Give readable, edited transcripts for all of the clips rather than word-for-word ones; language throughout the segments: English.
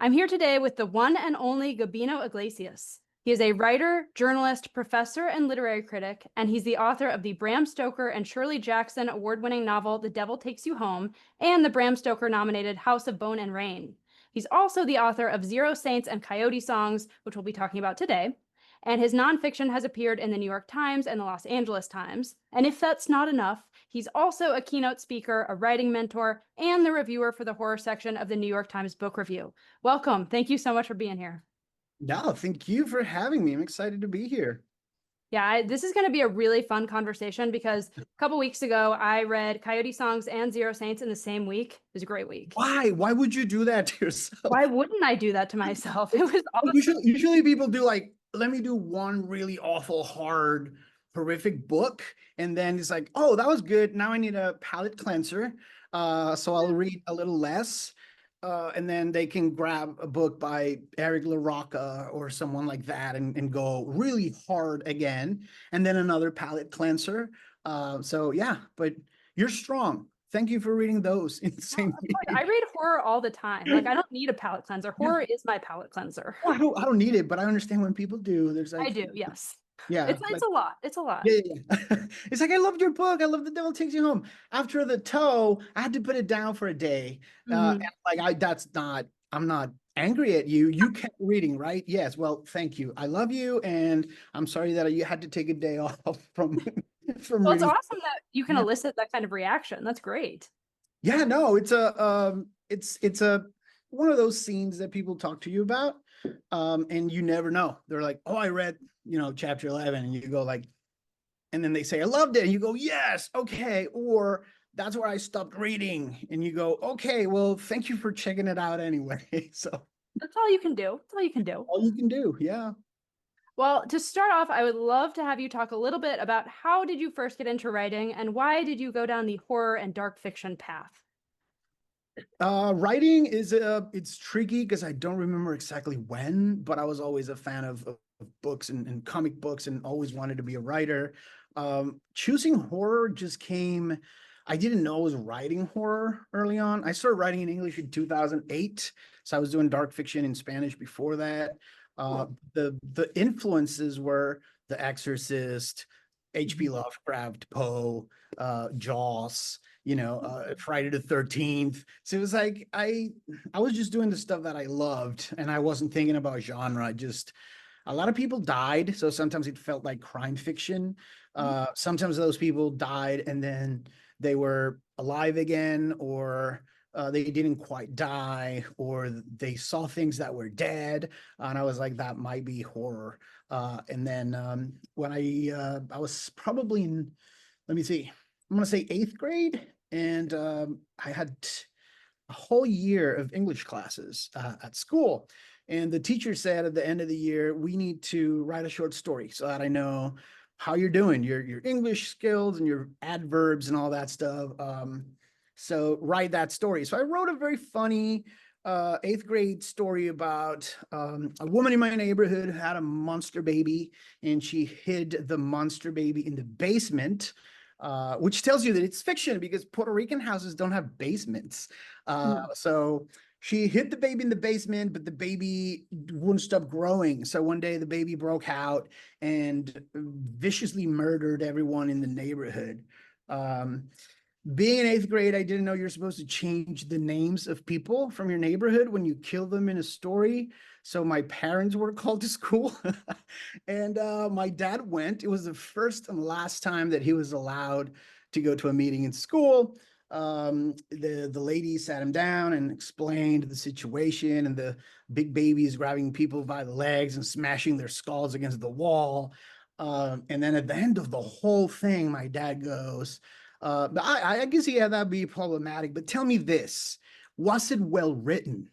I'm here today with the one and only Gabino Iglesias. He is a writer, journalist, professor, and literary critic, and he's the author of the Bram Stoker and Shirley Jackson award-winning novel The Devil Takes You Home and the Bram Stoker-nominated House of Bone and Rain. He's also the author of Zero Saints and Coyote Songs, which we'll be talking about today, and his nonfiction has appeared in the New York Times and the Los Angeles Times. And if that's not enough, he's also a keynote speaker, a writing mentor, and the reviewer for the horror section of the New York Times Book Review. Welcome. Thank you so much for being here. No, thank you for having me. I'm excited to be here. Yeah, this is going to be a really fun conversation because a couple weeks ago, I read Coyote Songs and Zero Saints in the same week. It was a great week. Why? Why would you do that to yourself? Why wouldn't I do that to myself? It was awesome. Usually people do like, let me do one really awful, hard, horrific book. And then it's like, oh, that was good. Now I need a palate cleanser. So I'll read a little less. And then they can grab a book by Eric LaRocca or someone like that and go really hard again. And then another palate cleanser. So yeah, but you're strong. Thank you for reading those in the same week. I read horror all the time. Like, I don't need a palate cleanser. Horror is my palate cleanser. Well, I don't need it, but I understand when people do. There's like, I do, yes. yeah, It's like, a lot. It's a lot. yeah. It's like, I loved your book. I love The Devil Takes You Home. After the toe, I had to put it down for a day. And like, I'm not angry at you. You kept reading, right? Yes. Well, thank you. I love you. And I'm sorry that you had to take a day off from Well, it's reading. awesome that you can elicit that kind of reaction. That's great. Yeah, no, it's a one of those scenes that people talk to you about. And you never know. They're like, oh, I read, chapter 11, and you go like, and then they say, I loved it. And you go, yes, okay. Or that's where I stopped reading. And you go, okay, well, thank you for checking it out anyway. So That's all you can do. That's all you can do. all you can do. Yeah. Well, to start off, I would love to have you talk a little bit about how did you first get into writing and why did you go down the horror and dark fiction path? Writing it's tricky because I don't remember exactly when, but I was always a fan of books and comic books and always wanted to be a writer. Choosing horror just came, I didn't know I was writing horror early on. I started writing in English in 2008. So I was doing dark fiction in Spanish before that. The influences were The Exorcist, H.P. Lovecraft, Poe, Jaws, Friday the 13th. So it was like I was just doing the stuff that I loved, and I wasn't thinking about genre. Just a lot of people died, so sometimes it felt like crime fiction. Sometimes those people died and then they were alive again, or they didn't quite die, or they saw things that were dead, and I was like, that might be horror. And then when I was probably in, let me see, I'm gonna say 8th grade, and I had a whole year of English classes at school. And the teacher said at the end of the year, we need to write a short story so that I know how you're doing, your English skills and your adverbs and all that stuff. So write that story. So I wrote a very funny 8th grade story about a woman in my neighborhood who had a monster baby, and she hid the monster baby in the basement, which tells you that it's fiction because Puerto Rican houses don't have basements. So she hid the baby in the basement, but the baby wouldn't stop growing. So one day the baby broke out and viciously murdered everyone in the neighborhood. Being in 8th grade, I didn't know you're supposed to change the names of people from your neighborhood when you kill them in a story. So my parents were called to school, and my dad went. It was the first and last time that he was allowed to go to a meeting in school. The lady sat him down and explained the situation, and the big baby is grabbing people by the legs and smashing their skulls against the wall. And then at the end of the whole thing, my dad goes, but I can see how that'd be problematic, but tell me this, was it well written?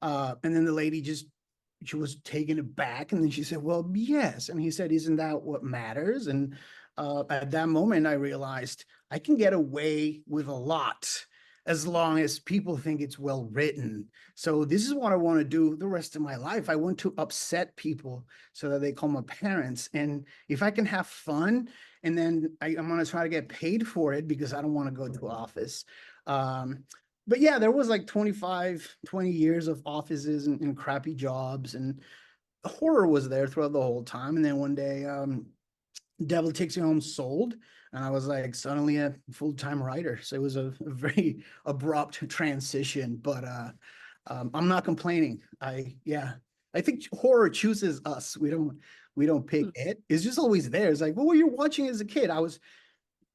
And then the lady she was taken aback, and then she said, well, yes. And he said, isn't that what matters? And at that moment, I realized I can get away with a lot as long as people think it's well written. So this is what I want to do the rest of my life. I want to upset people so that they call my parents. And if I can have fun, and then I'm going to try to get paid for it because I don't want to go to office. but yeah, there was like 25, 20 years of offices and crappy jobs, and horror was there throughout the whole time. And then one day, Devil Takes You Home sold, and I was like suddenly a full-time writer. So it was a very abrupt transition, but I'm not complaining. I think horror chooses us. We don't pick it. It's just always there. It's like, what were you watching as a kid? I was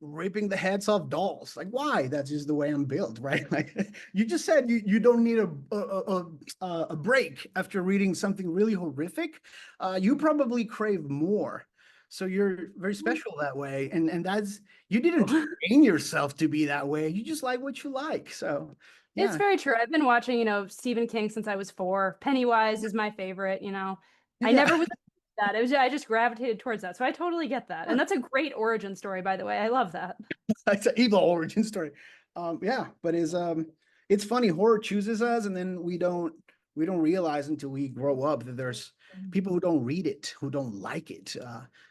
ripping the heads off dolls. Like, why? That's just the way I'm built, right? Like you just said, you don't need a break after reading something really horrific. You probably crave more. So you're very special that way, and that's you didn't train yourself to be that way. You just like what you like. So It's yeah, very true. I've been watching, Stephen King since I was 4. Pennywise is my favorite. I yeah. never was that. I just gravitated towards that. So I totally get that. And that's a great origin story, by the way. I love that. It's an evil origin story. Yeah, but it's funny. Horror chooses us, and then we don't realize until we grow up that there's people who don't read it, who don't like it.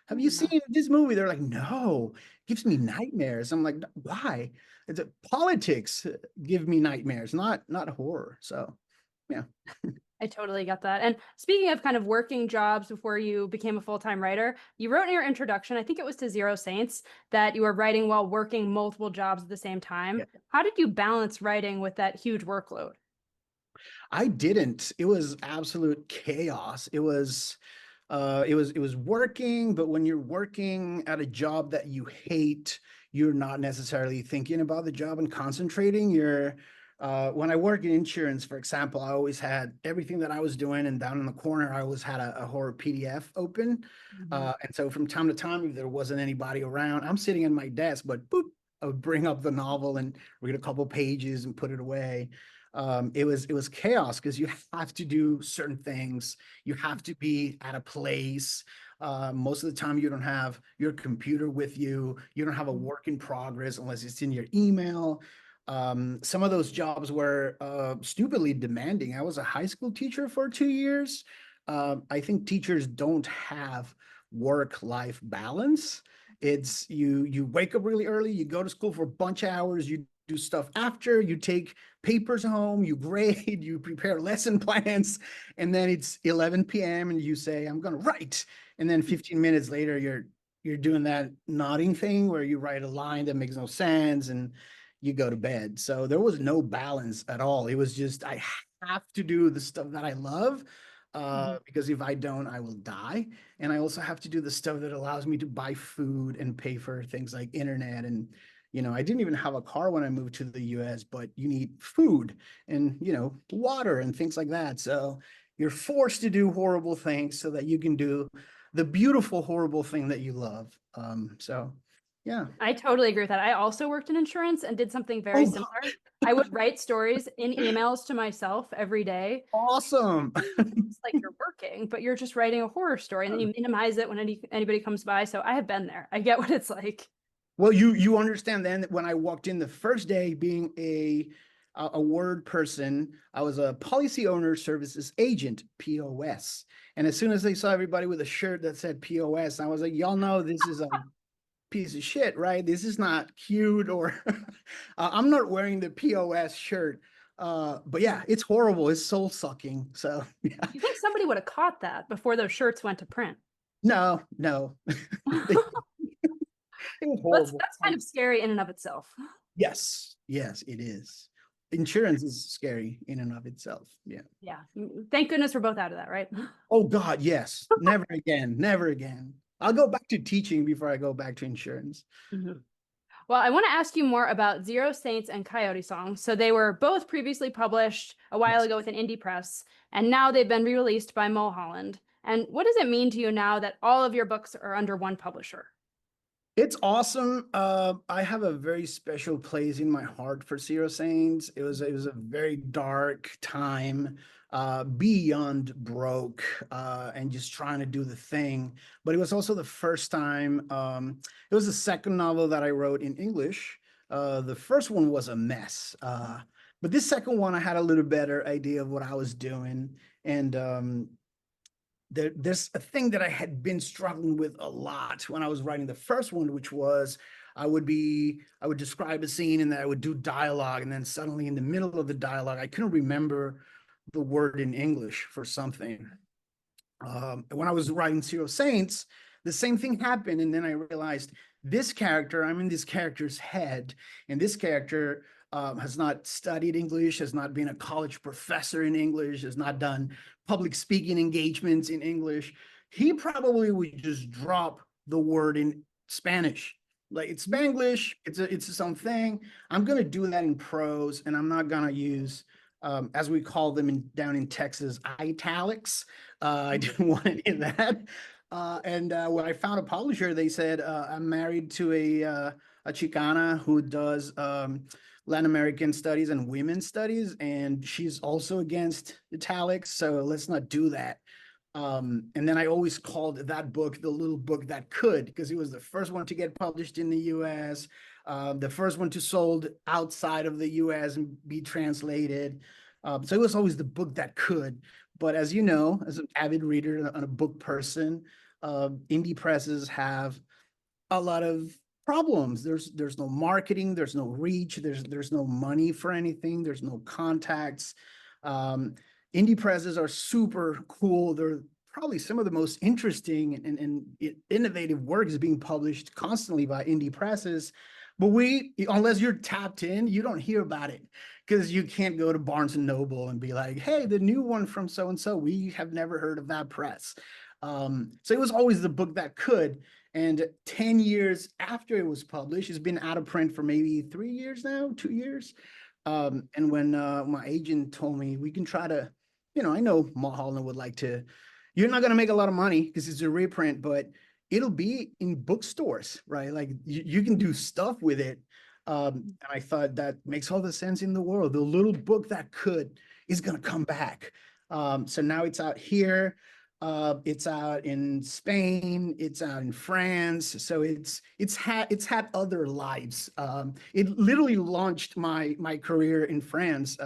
Have you Yeah. seen this movie? They're like, no, it gives me nightmares. I'm like, why? It's politics give me nightmares, not horror. So yeah. I totally get that. And speaking of kind of working jobs before you became a full-time writer, you wrote in your introduction, I think it was to Zero Saints, that you were writing while working multiple jobs at the same time. How did you balance writing with that huge workload? I didn't. It was absolute chaos. It was working, but when you're working at a job that you hate, you're not necessarily thinking about the job and concentrating. When I work in insurance, for example, I always had everything that I was doing, and down in the corner, I always had a horror PDF open. Mhm. And so from time to time, if there wasn't anybody around, I'm sitting at my desk, but boop, I would bring up the novel and read a couple pages and put it away. It was chaos because you have to do certain things. You have to be at a place. Most of the time, you don't have your computer with you. You don't have a work in progress unless it's in your email. Some of those jobs were stupidly demanding. I was a high school teacher for 2 years. I think teachers don't have work-life balance. It's you wake up really early, you go to school for a bunch of hours, you do stuff after, you take papers home, you grade, you prepare lesson plans, and then it's 11 p.m. and you say, I'm gonna write. And then 15 minutes later, you're doing that nodding thing where you write a line that makes no sense and you go to bed. So there was no balance at all. It was just I have to do the stuff that I love. Mhm. Because if I don't, I will die. And I also have to do the stuff that allows me to buy food and pay for things like internet. And I didn't even have a car when I moved to the US, but you need food and, water and things like that. So you're forced to do horrible things so that you can do the beautiful, horrible thing that you love. So yeah. I totally agree with that. I also worked in insurance and did something very Oh, similar. I would write stories in emails to myself every day. awesome. It's like you're working, but you're just writing a horror story and then you minimize it when anybody comes by. So I have been there. I get what it's like. Well, you understand then that when I walked in the first day being a word person, I was a policy owner services agent, POS. And as soon as they saw everybody with a shirt that said POS, I was like, y'all know this is a piece of shit, right? This is not cute or I'm not wearing the POS shirt. But yeah, it's horrible. It's soul sucking. So yeah. You think somebody would have caught that before those shirts went to print? No, no. It was That's horrible. that's kind of scary in and of itself. Yes, yes, it is. Insurance is scary in and of itself. Yeah. Yeah. Thank goodness we're both out of that, right? Oh God, yes. Never again. Never again. I'll go back to teaching before I go back to insurance. Mhm. Well, I want to ask you more about Zero Saints and Coyote Song. So they were both previously published a while Yes. ago with an indie press, and now they've been re-released by Mulholland. And what does it mean to you now that all of your books are under one publisher? It's awesome. I have a very special place in my heart for Zero Saints. It was a very dark time, beyond broke, and just trying to do the thing. But it was also the first time. It was the second novel that I wrote in English. The first one was a mess. But this second one, I had a little better idea of what I was doing, and there's a thing that I had been struggling with a lot when I was writing the first one, which was I would describe a scene and then I would do dialogue, and then suddenly in the middle of the dialogue, I couldn't remember the word in English for something. When I was writing Zero Saints, the same thing happened, and then I realized this character, I'm in this character's head, and this character has not studied English, has not been a college professor in English, has not done public speaking engagements in English. He probably would just drop the word in Spanish. Like it's Spanglish, it's its own thing. I'm gonna do that in prose, and I'm not gonna use as we call them down in Texas, italics. I didn't want any of that. And when I found a publisher, they said, I'm married to a Chicana who does Latin American studies and women's studies, and she's also against italics. So let's not do that. And then I always called that book the little book that could, because it was the first one to get published in the US, the first one to sold outside of the US and be translated. So it was always the book that could. But as you know, as an avid reader and a book person, indie presses have a lot of problems. There's no marketing, there's no reach, there's no money for anything, there's no contacts. Indie presses are super cool. They're probably some of the most interesting and innovative work is being published constantly by indie presses. But unless you're tapped in, you don't hear about it because you can't go to Barnes and Noble and be like, hey, the new one from so and so, we have never heard of that press. So it was always the book that could. And 10 years after it was published, it's been out of print for maybe 3 years now, 2 years. And when my agent told me we can try to, I know Mulholland would like to, you're not going to make a lot of money because it's a reprint, but it'll be in bookstores, right? Like you can do stuff with it. And I thought that makes all the sense in the world. The little book that could is going to come back. So now it's out here. It's out in Spain. It's out in France. So it's had other lives. It literally launched my career in France.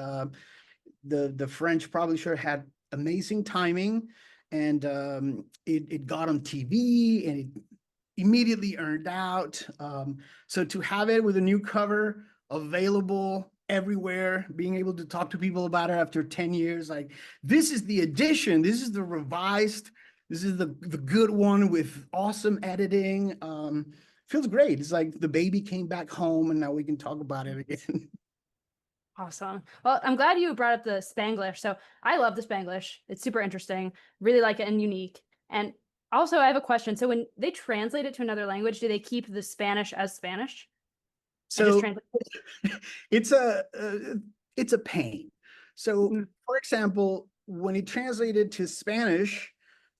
The French publisher had amazing timing, and it got on TV and it immediately earned out. So to have it with a new cover available everywhere, being able to talk to people about it after 10 years, like this is the edition, this is the revised, this is the good one with awesome editing. Feels great. It's like the baby came back home and now we can talk about it again. Awesome. Well, I'm glad you brought up the Spanglish. So I love the Spanglish. It's super interesting. Really like it and unique. And also, I have a question. So when they translate it to another language, do they keep the Spanish as Spanish? So it's a it's a pain. So for example, when it translated to Spanish,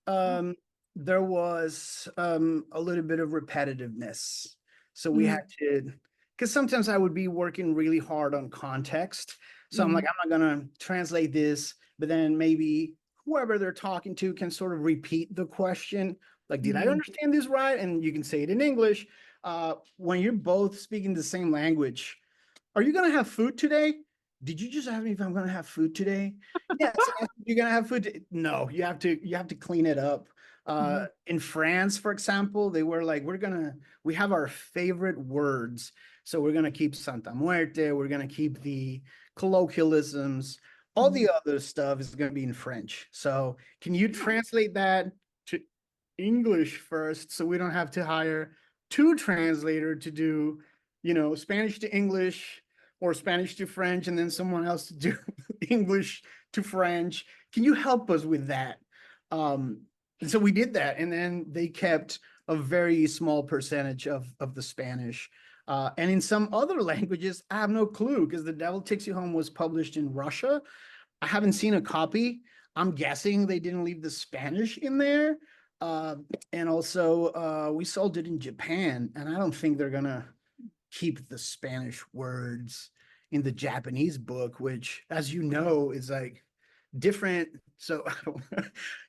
there was a little bit of repetitiveness. So we had to, because sometimes I would be working really hard on context. So I'm like, I'm not gonna translate this, but then maybe whoever they're talking to can sort of repeat the question. Like, did I understand this right? And you can say it in English. When you're both speaking the same language, are you gonna have food today? Did you just ask me if I'm gonna have food today? Yes, you're gonna have food. No, you have to clean it up. In France, for example, they were like, we have our favorite words. So we're gonna keep Santa Muerte, we're gonna keep the colloquialisms, all the other stuff is gonna be in French. So can you translate that to English first so we don't have to hire two translators to do, Spanish to English or Spanish to French and then someone else to do English to French? Can you help us with that? And so we did that, and then they kept a very small percentage of the Spanish. And in some other languages, I have no clue because The Devil Takes You Home was published in Russia. I haven't seen a copy. I'm guessing they didn't leave the Spanish in there. And also, we sold it in Japan, and I don't think they're gonna keep the Spanish words in the Japanese book, which, as you know, is like different. So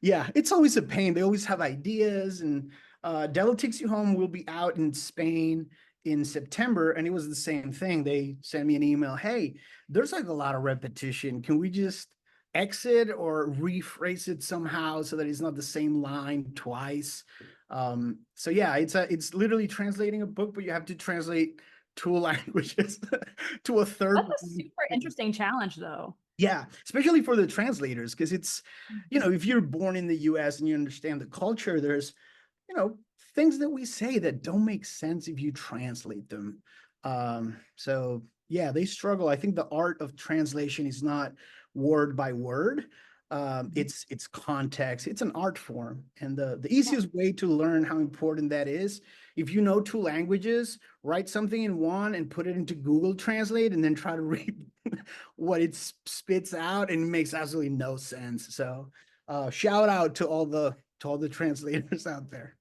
yeah, it's always a pain. They always have ideas, and Devil Takes You Home will be out in Spain in September, and it was the same thing. They sent me an email, hey, there's like a lot of repetition. Can we just exit or rephrase it somehow so that it's not the same line twice? So yeah, it's literally translating a book, but you have to translate two languages to a third That's a one. super interesting challenge, though. Yeah, especially for the translators, because it's, if you're born in the US and you understand the culture, there's, you know, things that we say that don't make sense if you translate them. So yeah, they struggle. I think the art of translation is not word by word. It's context. It's an art form, and the easiest way to learn how important that is, if you know two languages, write something in one and put it into Google Translate, and then try to read what it spits out, and it makes absolutely no sense. So, shout out to all the translators out there.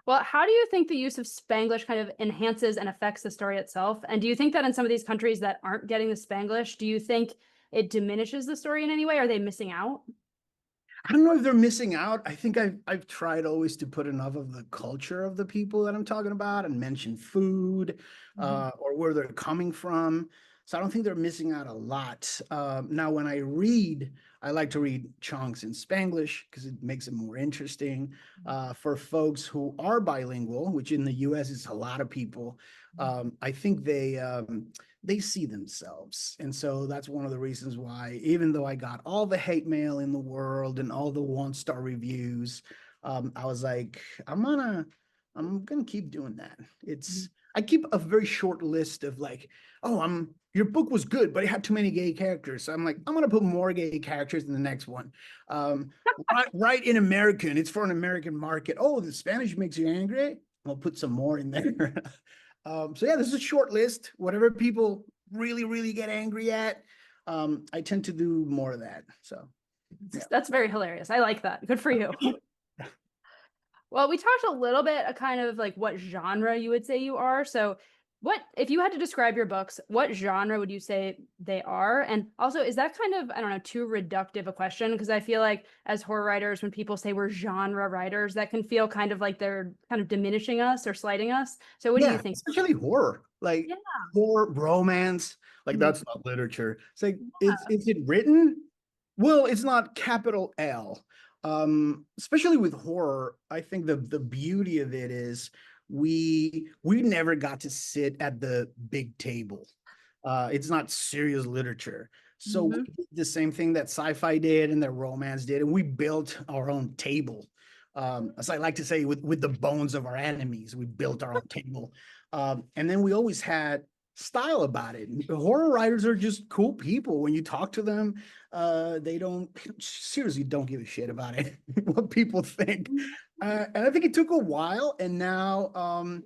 Well, how do you think the use of Spanglish kind of enhances and affects the story itself? And do you think that in some of these countries that aren't getting the Spanglish, do you think it diminishes the story in any way? Are they missing out? I don't know if they're missing out. I think I've tried always to put enough of the culture of the people that I'm talking about and mention food, Mhm. or where they're coming from. So I don't think they're missing out a lot. Now, when I read, I like to read chunks in Spanglish because it makes it more interesting. For folks who are bilingual, which in the U.S. is a lot of people, I think they see themselves. And so that's one of the reasons why, even though I got all the hate mail in the world and all the 1-star reviews, I was like, I'm gonna keep doing that. I keep a very short list of like, oh, your book was good, but it had too many gay characters. So I'm like, I'm gonna put more gay characters in the next one. Write in American. It's for an American market. Oh, the Spanish makes you angry. I'll put some more in there. So yeah, this is a short list. Whatever people really, really get angry at, I tend to do more of that. So yeah. That's very hilarious. I like that. Good for you. Well, we talked a little bit kind of like what genre you would say you are. So, what if you had to describe your books, what genre would you say they are? And also, is that kind of, I don't know, too reductive a question? Because I feel like as horror writers, when people say we're genre writers, that can feel kind of like they're kind of diminishing us or slighting us. So, what do you Yeah, think? especially horror, like Yeah. horror, romance, like Mhm. that's not literature. It's like, is it written? Well, it's not capital L. Especially with horror, I think the beauty of it is we never got to sit at the big table. It's not serious literature. So we Mhm. did the same thing that sci-fi did and that romance did, and we built our own table. As I like to say, with the bones of our enemies, we built our own table. And then we always had style about it. Horror writers are just cool people. When you talk to them, they don't seriously don't give a shit about it, what people think. And I think it took a while, and now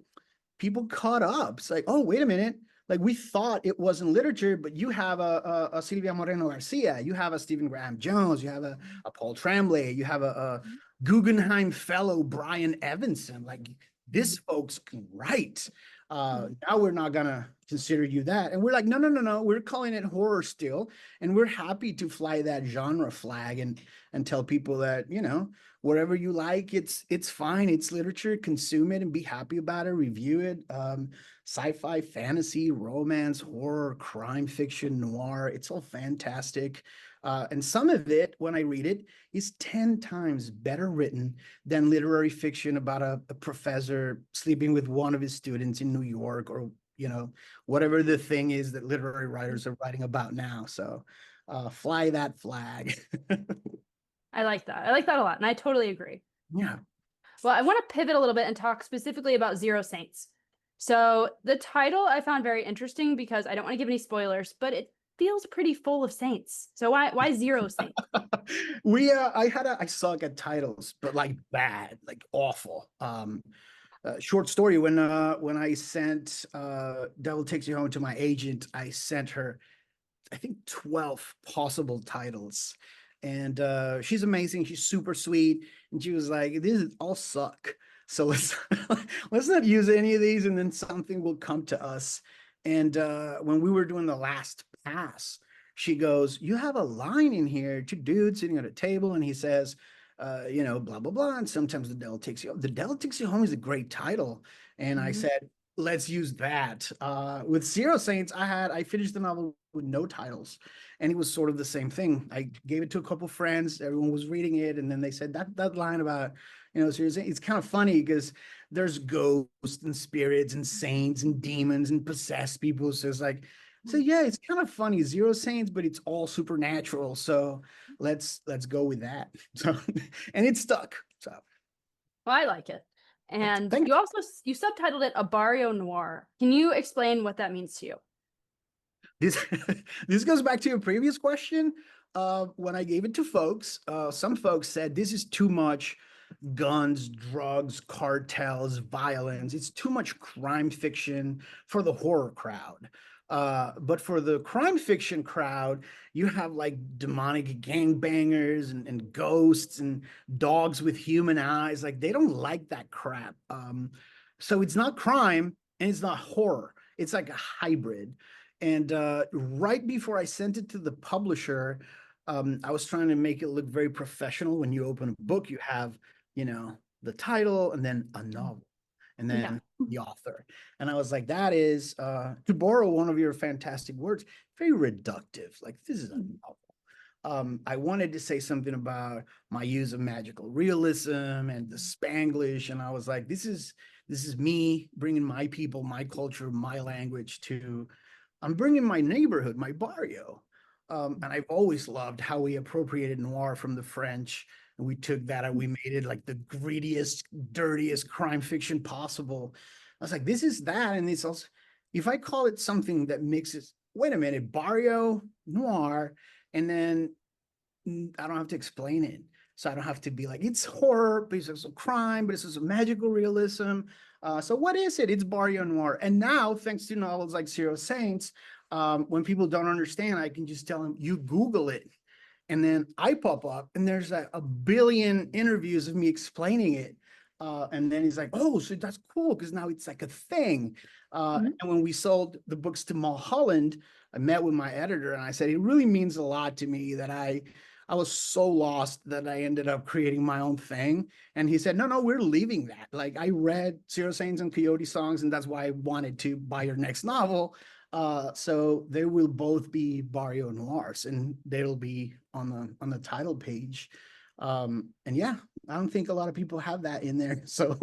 people caught up. It's like, oh, wait a minute. Like we thought it wasn't literature, but you have a Silvia Moreno Garcia, you have a Stephen Graham Jones, you have a Paul Tremblay, you have a Guggenheim Fellow Brian Evanson. Like this folks can write. Now we're not gonna consider you that, and we're like, no, no, no, no. We're calling it horror still, and we're happy to fly that genre flag and tell people that whatever you like, it's fine. It's literature. Consume it and be happy about it. Review it. Sci-fi, fantasy, romance, horror, crime fiction, noir. It's all fantastic. And some of it, when I read it, is 10 times better written than literary fiction about a professor sleeping with one of his students in New York, or whatever the thing is that literary writers are writing about now. So fly that flag. I like that. I like that a lot. And I totally agree. Yeah. Well, I want to pivot a little bit and talk specifically about Zero Saints. So the title I found very interesting because I don't want to give any spoilers, but it feels pretty full of saints. So why Zero Saints? I suck at titles, but like bad, like awful. Short story, when I sent Devil Takes You Home to my agent, I sent her I think 12 possible titles. And she's amazing. She's super sweet. And she was like, "These all suck. So let's let's not use any of these, and then something will come to us." And when we were doing the last pass, she goes, "You have a line in here, two dudes sitting at a table," and he says, blah blah blah. And sometimes the devil takes you home. The devil takes you home is a great title. And I Mhm. said, let's use that. With Zero Saints, I finished the novel with no titles, and it was sort of the same thing. I gave it to a couple friends, everyone was reading it, and then they said that line about So it's kind of funny because there's ghosts and spirits and saints and demons and possessed people. So it's like, so yeah, it's kind of funny. Zero Saints, but it's all supernatural. So let's go with that. So and it stuck. So Well, I like it. And thank you also you subtitled it a barrio noir. Can you explain what that means to you? this this goes back to your previous question. When I gave it to folks, some folks said this is too much guns, drugs, cartels, violence. It's too much crime fiction for the horror crowd. But for the crime fiction crowd, you have like demonic gangbangers and ghosts and dogs with human eyes. Like they don't like that crap. So it's not crime and it's not horror. It's like a hybrid. And right before I sent it to the publisher, I was trying to make it look very professional. When you open a book, you have, the title and then a novel and Yeah. then the author. And I was like, that is, to borrow one of your fantastic words, very reductive. Like, this is a novel. I wanted to say something about my use of magical realism and the Spanglish, and I was like, this is me bringing my people, my culture, my language to. I'm bringing my neighborhood, my barrio, and I've always loved how we appropriated noir from the French, and we took that and we made it like the greediest, dirtiest crime fiction possible. I was like, this is that, and it's also, if I call it something that mixes, wait a minute, barrio noir, and then I don't have to explain it. So I don't have to be like, it's horror, but it's also crime, but it's also magical realism. So what is it? It's barrio noir. And now, thanks to novels like Zero Saints, when people don't understand, I can just tell them, you Google it. And then I pop up and there's a billion interviews of me explaining it. And then he's like, oh, so that's cool because now it's like a thing. Mhm. And when we sold the books to Mulholland, I met with my editor and I said, it really means a lot to me that I was so lost that I ended up creating my own thing. And he said, no, no, we're leaving that. Like I read Zero Saints and Coyote songs, and that's why I wanted to buy your next novel. So they will both be barrio noirs, and they'll be on the title page. And yeah, I don't think a lot of people have that in there. So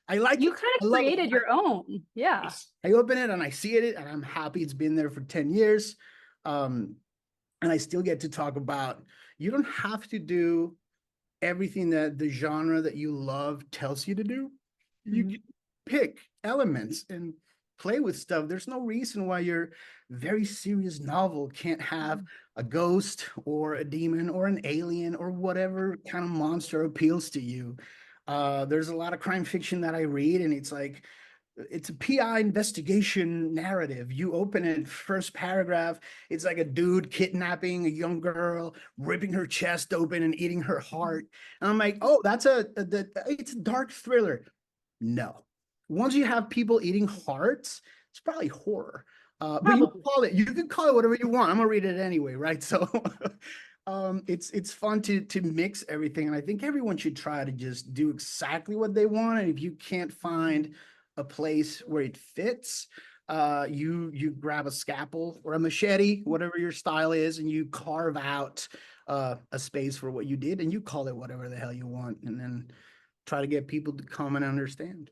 I like You it. kind I of love it. created your own. Yeah. I open it and I see it, and I'm happy it's been there for 10 years. Um, and I still get to talk about, you don't have to do everything that the genre that you love tells you to do. You Mhm. can pick elements and play with stuff. There's no reason why your very serious novel can't have a ghost or a demon or an alien or whatever kind of monster appeals to you. There's a lot of crime fiction that I read, and it's a PI investigation narrative. You open it, first paragraph, it's like a dude kidnapping a young girl, ripping her chest open and eating her heart. And I'm like, oh, it's a dark thriller. No. Once you have people eating hearts, it's probably horror. But Probably. you can call it whatever you want. I'm gonna read it anyway, right? So it's fun to mix everything. And I think everyone should try to just do exactly what they want. And if you can't find a place where it fits, you grab a scalpel or a machete, whatever your style is, and you carve out a space for what you did, and you call it whatever the hell you want, and then try to get people to come and understand.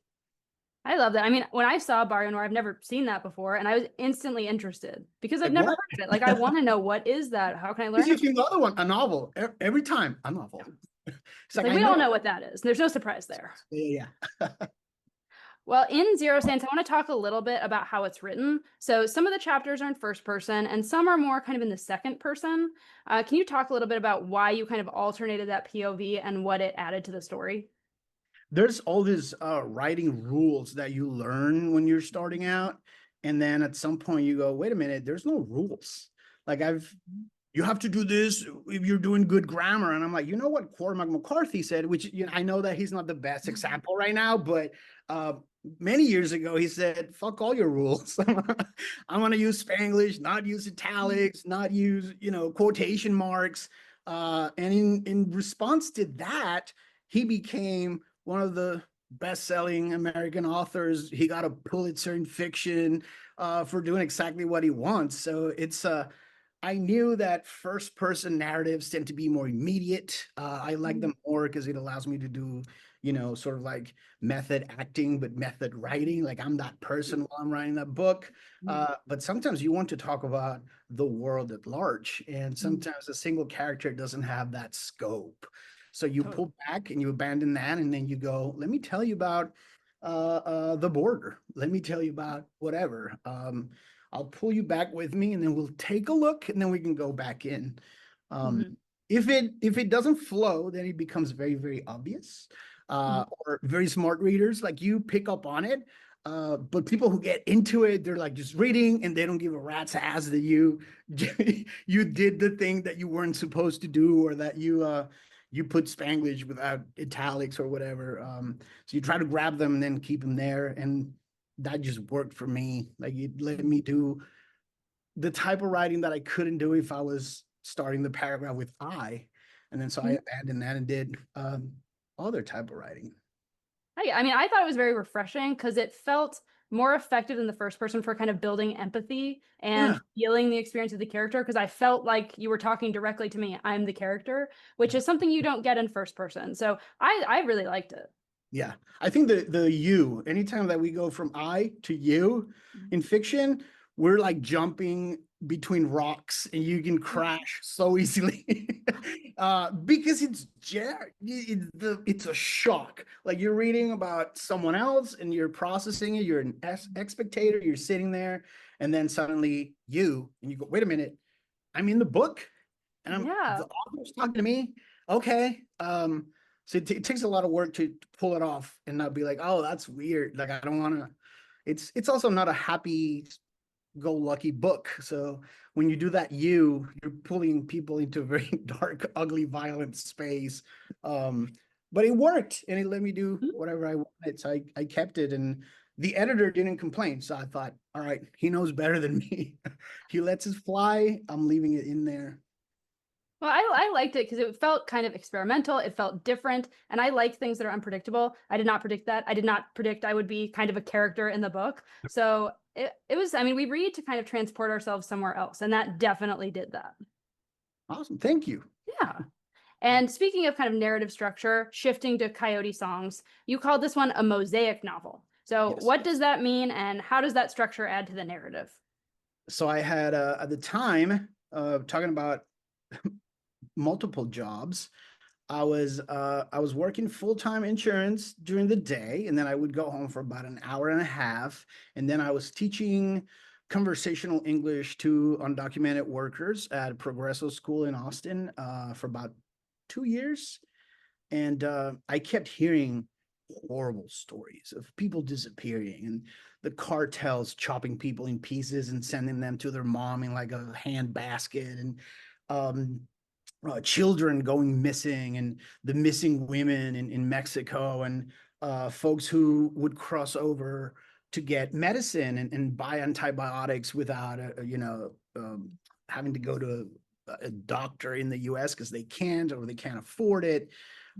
I love that. I mean, when I saw Barrio Noir, I've never seen that before, and I was instantly interested because I've Like never what? heard of it. Like, I want to know what is that? How can I This learn is about another one, a novel. Every time, a novel. It's It's like like I we all know. know what that is. There's no surprise there. Yeah, yeah. Well, in Zero Sands, I want to talk a little bit about how it's written. So some of the chapters are in first person and some are more kind of in the second person. Can you talk a little bit about why you kind of alternated that POV and what it added to the story? There's all these writing rules that you learn when you're starting out, and then at some point you go, wait a minute, there's no rules. Like you have to do this if you're doing good grammar. And I'm like, you know what Cormac McCarthy said, which I know that he's not the best example right now, but uh, many years ago he said, fuck all your rules. I'm gonna use Spanglish, not use italics, not use, quotation marks. And in response to that, he became one of the best-selling American authors. He got a Pulitzer in fiction for doing exactly what he wants. So I knew that first person narratives tend to be more immediate. I like them more because it allows me to do, sort of like method acting, but method writing. Like I'm that person while I'm writing that book. But sometimes you want to talk about the world at large, and sometimes a single character doesn't have that scope. So you Totally. pull back and you abandon that, and then you go, let me tell you about the border. Let me tell you about whatever. I'll pull you back with me, and then we'll take a look, and then we can go back in. Um, Mhm. if it doesn't flow, then it becomes very, very obvious. Mhm. Or very smart readers like you pick up on it. But people who get into it, they're like just reading and they don't give a rat's ass that you you did the thing that you weren't supposed to do, or that you put Spanglish without italics or whatever. So you try to grab them and then keep them there, and that just worked for me. Like it let me do the type of writing that I couldn't do if I was starting the paragraph with I. And then so I Mhm. abandoned that and did other type of writing. I mean, I thought it was very refreshing because it felt more effective than the first person for kind of building empathy and Yeah. feeling the experience of the character. Because I felt like you were talking directly to me. I'm the character, which is something you don't get in first person. So I really liked it. Yeah. I think the you, anytime that we go from I to you in fiction, we're like jumping between rocks and you can crash so easily. Because it's a shock. Like you're reading about someone else and you're processing it, you're an spectator, you're sitting there, and then suddenly and you go, wait a minute, I'm in the book and Yeah. the author's talking to me. Okay. So it takes a lot of work to pull it off and not be like, oh, that's weird. Like I don't want to. It's also not a happy go lucky book. So when you do that, you're pulling people into a very dark, ugly, violent space. Um, but it worked, and it let me do whatever I wanted. So I kept it, and the editor didn't complain. So I thought, all right, he knows better than me. He lets it fly. I'm leaving it in there. Well, I liked it because it felt kind of experimental. It felt different. And I like things that are unpredictable. I did not predict that. I did not predict I would be kind of a character in the book. So it was, I mean, we read to kind of transport ourselves somewhere else. And that definitely did that. Awesome. Thank you. Yeah. And speaking of kind of narrative structure, shifting to Coyote songs, you called this one a mosaic novel. So Yes. what does that mean? And how does that structure add to the narrative? So I had at the time talking about multiple jobs. I was working full-time insurance during the day, and then I would go home for about an hour and a half, and then I was teaching conversational English to undocumented workers at a Progresso school in Austin for about 2 years. And I kept hearing horrible stories of people disappearing and the cartels chopping people in pieces and sending them to their mom in like a hand basket, and um, children going missing, and the missing women in Mexico, and folks who would cross over to get medicine and buy antibiotics without having to go to a doctor in the US because they can't, or they can't afford it.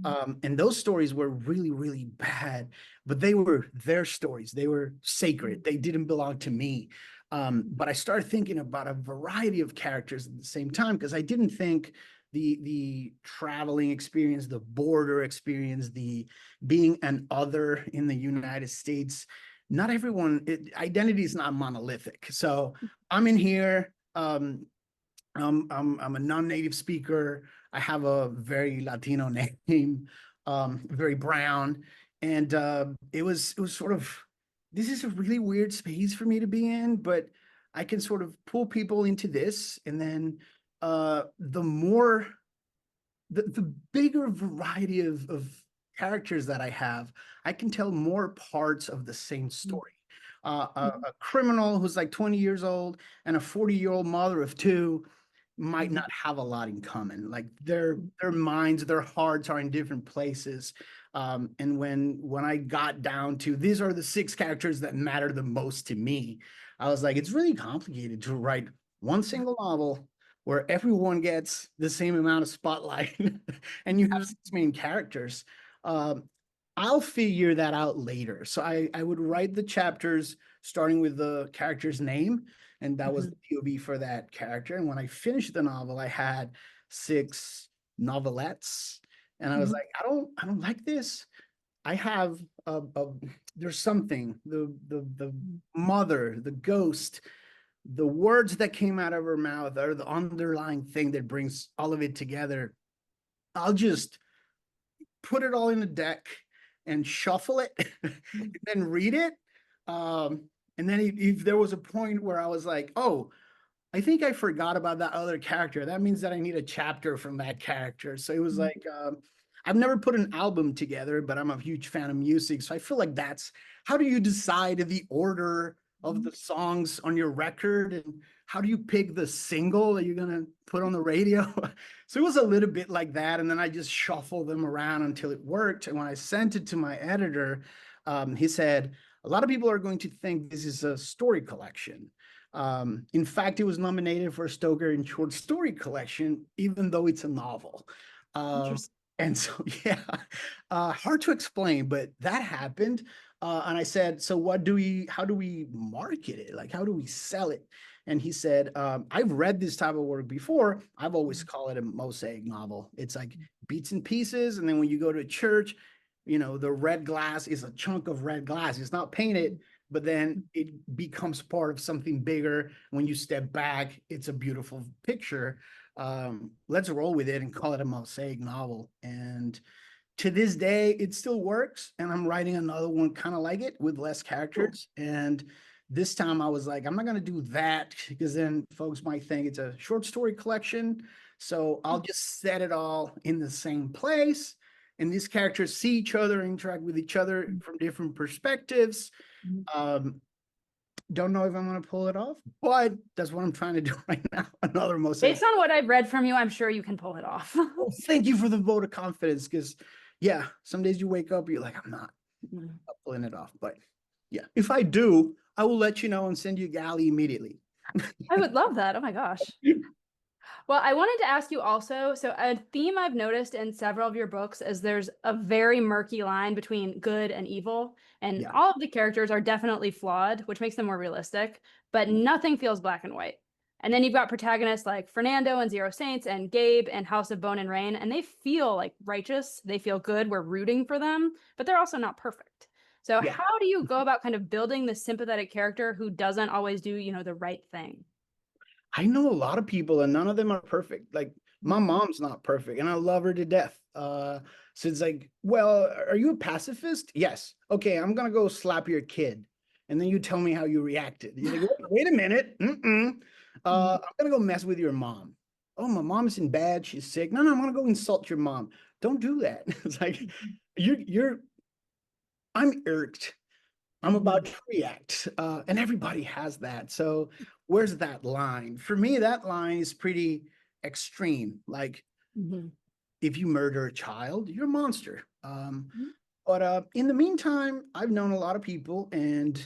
And those stories were really, really bad, but they were their stories. They were sacred. They didn't belong to me. But I started thinking about a variety of characters at the same time, because I didn't think the traveling experience, the border experience, the being an other in the United States, not everyone, identity is not monolithic. So I'm in here. I'm a non-native speaker. I have a very Latino name, very brown, and it was sort of, this is a really weird space for me to be in, but I can sort of pull people into this, and then the bigger variety of characters that I have, I can tell more parts of the same story. A criminal who's like 20 years old and a 40-year-old mother of two might not have a lot in common. Like their minds, their hearts are in different places. And when I got down to these are the six characters that matter the most to me, I was like, it's really complicated to write one single novel where everyone gets the same amount of spotlight and you have Mhm. six main characters. Um, I'll figure that out later. So I would write the chapters starting with the character's name, and that was Mhm. the POV for that character. And when I finished the novel, I had six novelettes, and I was Mhm. like, I don't like this. I have there's something, the mother, the ghost, the words that came out of her mouth are the underlying thing that brings all of it together. I'll just put it all in a deck and shuffle it and then read it. And then if there was a point where I was like, oh, I think I forgot about that other character. That means that I need a chapter from that character. So it was like, I've never put an album together, but I'm a huge fan of music. So I feel like that's how do you decide the order of the songs on your record, and how do you pick the single that you're going to put on the radio? So it was a little bit like that. And then I just shuffled them around until it worked. And when I sent it to my editor, he said, a lot of people are going to think this is a story collection. In fact, it was nominated for a Stoker and Short Story Collection, even though it's a novel. Interesting. And so, yeah, hard to explain, but that happened. And I said, so how do we market it? Like, how do we sell it? And he said, I've read this type of work before. I've always called it a mosaic novel. It's like beats and pieces. And then when you go to a church, the red glass is a chunk of red glass. It's not painted, but then it becomes part of something bigger. When you step back, it's a beautiful picture. Let's roll with it and call it a mosaic novel. And to this day, it still works. And I'm writing another one kind of like it with less characters. And this time I was like, I'm not going to do that because then folks might think it's a short story collection. So I'll just set it all in the same place. And these characters see each other, interact with each other from different perspectives. Don't know if I'm going to pull it off, but that's what I'm trying to do right now. Another mosaic. Based on what I've read from you, I'm sure you can pull it off. Well, thank you for the vote of confidence, because yeah, some days you wake up, you're like, I'm not pulling it off. But yeah, if I do, I will let you know and send you Galley immediately. I would love that. Oh my gosh. Well, I wanted to ask you also, so a theme I've noticed in several of your books is there's a very murky line between good and evil, and Yeah. all of the characters are definitely flawed, which makes them more realistic, but nothing feels black and white. And then you've got protagonists like Fernando and Zero Saints and Gabe and House of Bone and Rain, and they feel like righteous, they feel good, we're rooting for them, but they're also not perfect. So Yeah. how do you go about kind of building the sympathetic character who doesn't always do, the right thing? I know a lot of people and none of them are perfect. Like my mom's not perfect and I love her to death. So it's like, well, are you a pacifist? Yes. Okay, I'm gonna go slap your kid. And then you tell me how you reacted. You're like, wait a minute. I'm gonna go mess with your mom. Oh, my mom's in bed, she's sick. No, I'm gonna go insult your mom. Don't do that. It's like I'm irked. I'm about to react. And everybody has that. So where's that line? For me, that line is pretty extreme. Like if you murder a child, you're a monster. But in the meantime, I've known a lot of people and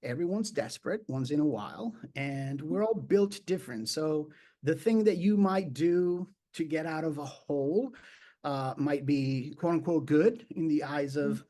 everyone's desperate once in a while, and we're all built different. So the thing that you might do to get out of a hole might be quote unquote good in the eyes of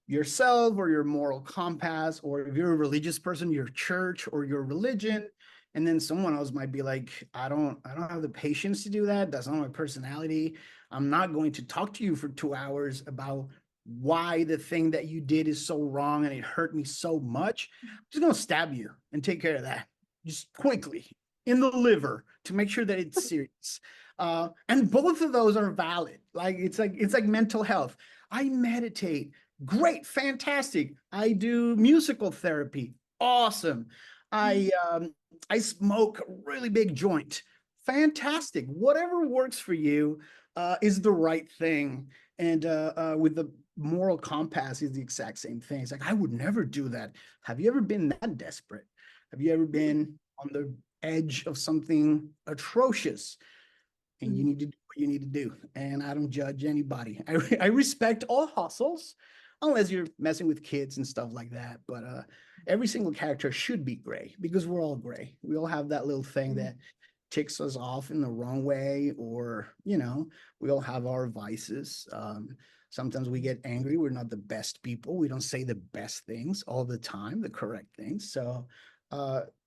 yourself or your moral compass, or if you're a religious person, your church or your religion. And then someone else might be like, I don't have the patience to do that. That's not my personality. I'm not going to talk to you for 2 hours about why the thing that you did is so wrong and it hurt me so much. I'm just going to stab you and take care of that just quickly in the liver to make sure that it's serious. And both of those are valid. Like it's like mental health. I meditate. Great, fantastic. I do musical therapy. Awesome. I smoke a really big joint. Fantastic. Whatever works for you is the right thing. And with the moral compass is the exact same thing. It's like, I would never do that. Have you ever been that desperate? Have you ever been on the edge of something atrocious? And you need to do what you need to do. And I don't judge anybody. I respect all hustles, unless you're messing with kids and stuff like that. But every single character should be gray because we're all gray. We all have that little thing that ticks us off in the wrong way, or, we all have our vices. Sometimes we get angry. We're not the best people. We don't say the best things all the time, the correct things. So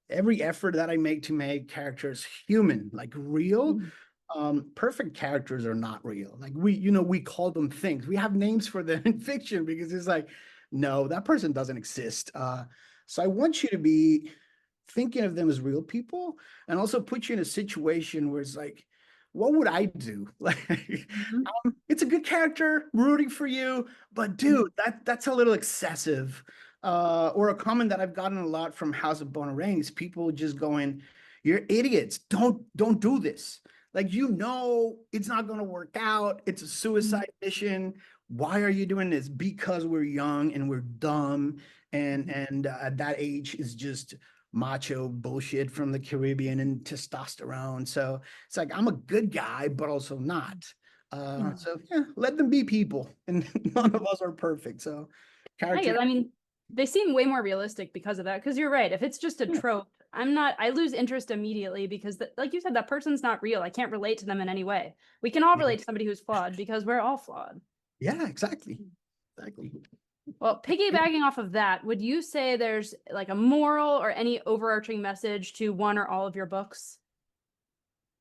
every effort that I make to make characters human, like real, Perfect characters are not real. Like we call them things. We have names for them in fiction because it's like, no, that person doesn't exist. So I want you to be thinking of them as real people and also put you in a situation where it's like, what would I do? Like, Mhm. it's a good character, rooting for you, but dude, that's a little excessive. Or a comment that I've gotten a lot from House of Bone and Rain is people just going, "You're idiots. Don't do this." Like, it's not going to work out. It's a Mhm. suicide mission. Why are you doing this? Because we're young and we're dumb, and at that age is just macho bullshit from the Caribbean and testosterone. So it's like I'm a good guy, but also not. Mhm. So yeah, let them be people, and none of us are perfect. So I character, guess, I mean, they seem way more realistic because of that. Because you're right. If it's just a yeah, trope, I lose interest immediately because, like you said, that person's not real. I can't relate to them in any way. We can all yeah, relate to somebody who's flawed because we're all flawed. yeah, exactly, exactly. Well, piggybacking off of that, would you say there's like a moral or any overarching message to one or all of your books?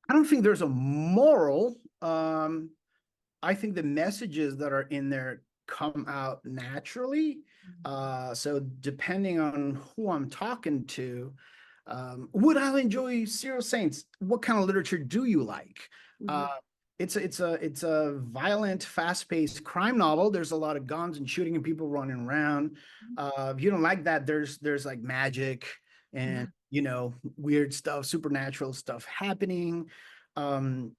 I don't think there's a moral. I think the messages that are in there come out naturally. So depending on who I'm talking to, would I enjoy Zero Saints? What kind of literature do you like? Uh, Mhm. it's a violent, fast-paced crime novel. There's a lot of guns and shooting and people running around. If you don't like that, there's like magic and Mhm. weird stuff, supernatural stuff happening. Um,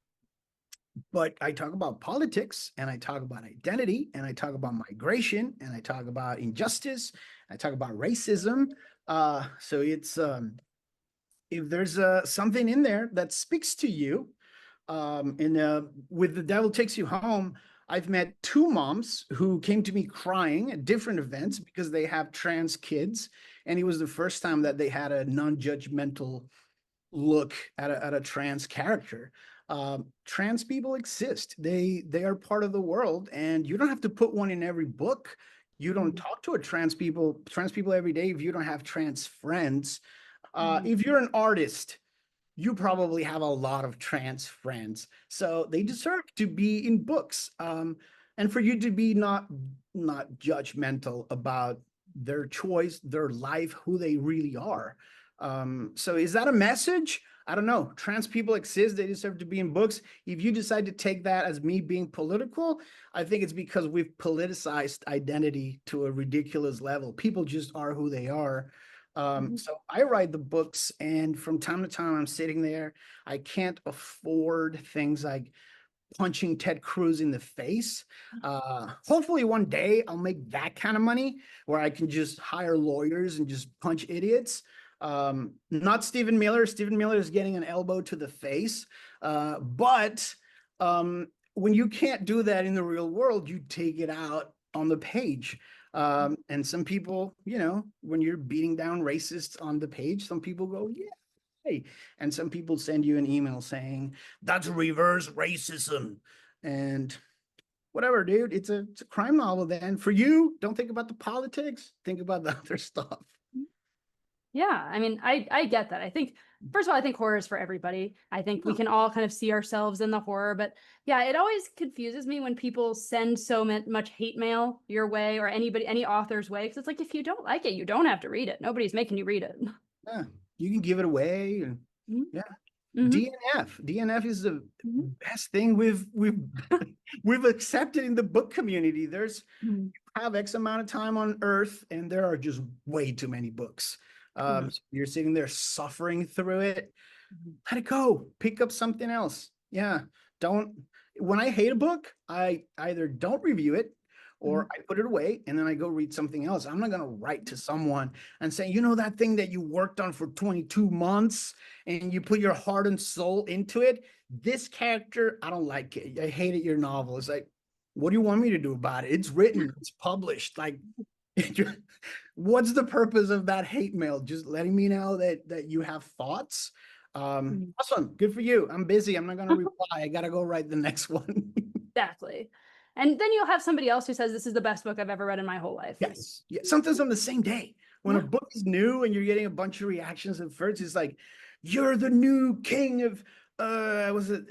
but I talk about politics and I talk about identity and I talk about migration and I talk about injustice. I talk about racism. So it's if there's something in there that speaks to you, and with The Devil Takes You Home, I've met two moms who came to me crying at different events because they have trans kids, and it was the first time that they had a non-judgmental look at a trans character. Trans people exist. They are part of the world, and you don't have to put one in every book. You don't Mhm. talk to a trans people every day if you don't have trans friends. Mhm. If you're an artist, you probably have a lot of trans friends, so they deserve to be in books. And for you to be not judgmental about their choice, their life, who they really are. So is that a message? I don't know. Trans people exist. They deserve to be in books. If you decide to take that as me being political, I think it's because we've politicized identity to a ridiculous level. People just are who they are. Mhm. So I write the books, and from time to time, I'm sitting there. I can't afford things like punching Ted Cruz in the face. Hopefully, one day I'll make that kind of money where I can just hire lawyers and just punch idiots. Not Stephen Miller. Stephen Miller is getting an elbow to the face. But when you can't do that in the real world, you take it out on the page. And some people, when you're beating down racists on the page, some people go, yeah. Hey. And some people send you an email saying, that's reverse racism. And whatever, dude, it's a crime novel then. For you, don't think about the politics, think about the other stuff. Yeah, I mean, I get that. I think first of all, I think horror is for everybody. I think we Yeah. can all kind of see ourselves in the horror, but yeah, it always confuses me when people send so much hate mail your way or any author's way because it's like if you don't like it, you don't have to read it. Nobody's making you read it. Yeah. You can give it away. And Mhm. yeah. Mhm. DNF is the Mhm. best thing we've we've accepted in the book community. There's Mhm. have X amount of time on Earth, and there are just way too many books. Mhm. So you're sitting there suffering through it. Mhm. Let it go. Pick up something else. Yeah. Don't. When I hate a book, I either don't review it or Mhm. I put it away and then I go read something else. I'm not going to write to someone and say, that thing that you worked on for 22 months and you put your heart and soul into it. This character, I don't like it. I hated your novel. It's like, what do you want me to do about it? It's written, it's published. Like, what's the purpose of that hate mail? Just letting me know that you have thoughts. Mhm. Awesome, good for you. I'm busy. I'm not gonna reply. I gotta go write the next one. Exactly. And then you'll have somebody else who says this is the best book I've ever read in my whole life. Yes, yeah. Sometimes on the same day when a Yeah. book is new and you're getting a bunch of reactions at first, it's like you're the new king of was it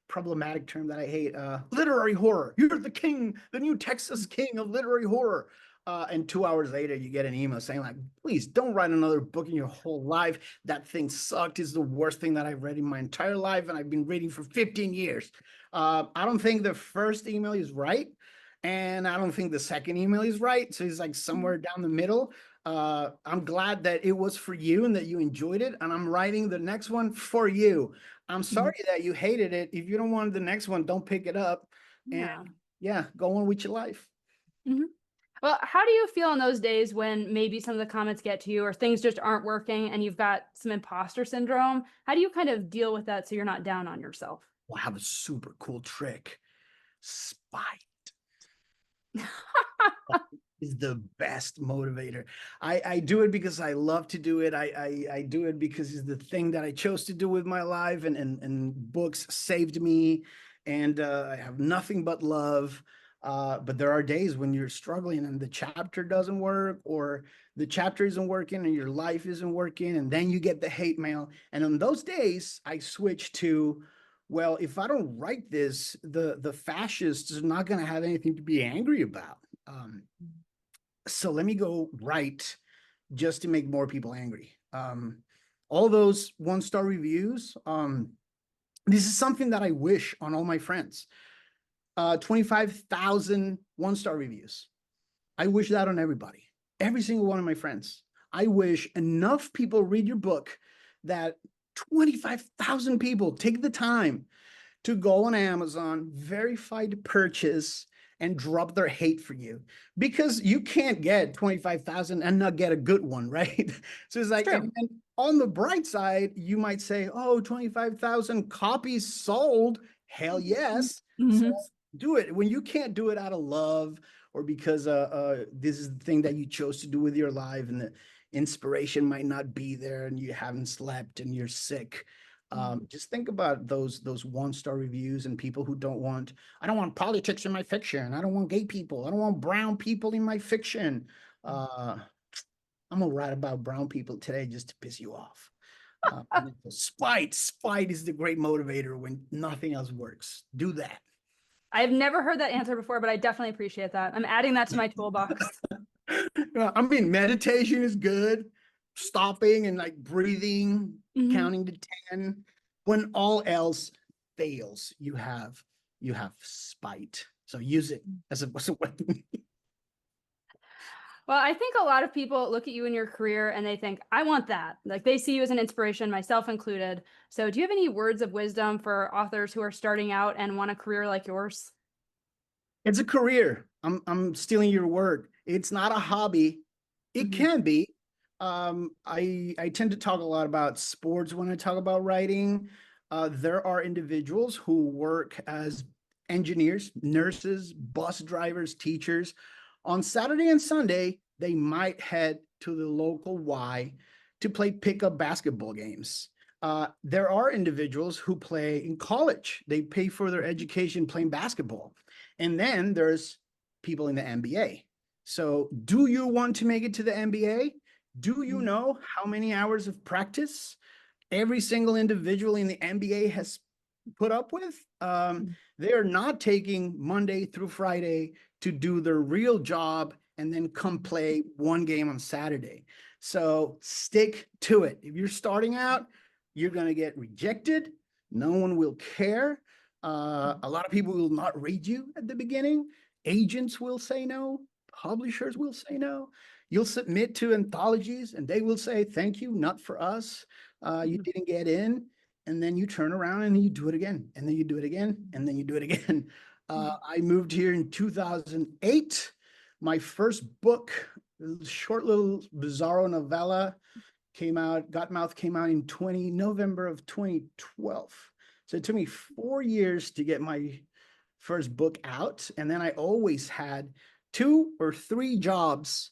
problematic term that I hate? Literary horror. You're the king, the new Texas king of literary horror. And 2 hours later, you get an email saying like, please don't write another book in your whole life. That thing sucked. It's the worst thing that I've read in my entire life. And I've been reading for 15 years. I don't think the first email is right. And I don't think the second email is right. So it's like somewhere down the middle. I'm glad that it was for you and that you enjoyed it. And I'm writing the next one for you. I'm sorry that you hated it. If you don't want the next one, don't pick it up. And Yeah. yeah, go on with your life. Mhm. Well, how do you feel in those days when maybe some of the comments get to you or things just aren't working and you've got some imposter syndrome? How do you kind of deal with that so you're not down on yourself? Well, I have a super cool trick. Spite is the best motivator. I do it because I love to do it. I do it because it's the thing that I chose to do with my life, and books saved me, and I have nothing but love. But there are days when you're struggling and the chapter doesn't work, or the chapter isn't working and your life isn't working, and then you get the hate mail. And on those days, I switch to, well, if I don't write this, the fascists are not going to have anything to be angry about. So let me go write just to make more people angry. All those 1-star reviews. This is something that I wish on all my friends. 25,000 1-star reviews. I wish that on everybody, every single one of my friends. I wish enough people read your book that 25,000 people take the time to go on Amazon, verify the purchase, and drop their hate for you, because you can't get 25,000 and not get a good one, right? So it's like, and on the bright side, you might say, oh, 25,000 copies sold. Hell yes. So Mhm. do it. When you can't do it out of love, or because this is the thing that you chose to do with your life, and the inspiration might not be there, and you haven't slept and you're sick. Just think about those 1-star reviews and people who don't want, I don't want politics in my fiction. I don't want gay people. I don't want brown people in my fiction. I'm gonna write about brown people today just to piss you off. Spite is the great motivator when nothing else works. Do that. I've never heard that answer before, but I definitely appreciate that. I'm adding that to my toolbox. I mean, meditation is good. Stopping and like breathing, Mhm. counting to 10. When all else fails, you have spite. So use it as a weapon. Well, I think a lot of people look at you in your career and they think, I want that. Like they see you as an inspiration, myself included. So, do you have any words of wisdom for authors who are starting out and want a career like yours? It's a career. I'm stealing your word. It's not a hobby. It Mhm. can be. I tend to talk a lot about sports when I talk about writing. There are individuals who work as engineers, nurses, bus drivers, teachers. On Saturday and Sunday, they might head to the local Y to play pickup basketball games. There are individuals who play in college. They pay for their education playing basketball. And then there's people in the NBA. So, do you want to make it to the NBA? Do you know how many hours of practice every single individual in the NBA has put up with? They are not taking Monday through Friday to do their real job and then come play one game on Saturday. So stick to it. If you're starting out, you're going to get rejected. No one will care. A lot of people will not read you at the beginning. Agents will say no. Publishers will say no. You'll submit to anthologies and they will say, thank you, not for us. You didn't get in. And then you turn around and you do it again. And then you do it again. And then you do it again. I moved here in 2008. My first book, short little bizarro novella, came out, Gotmouth came out in November of 2012. So it took me 4 years to get my first book out. And then I always had 2 or 3 jobs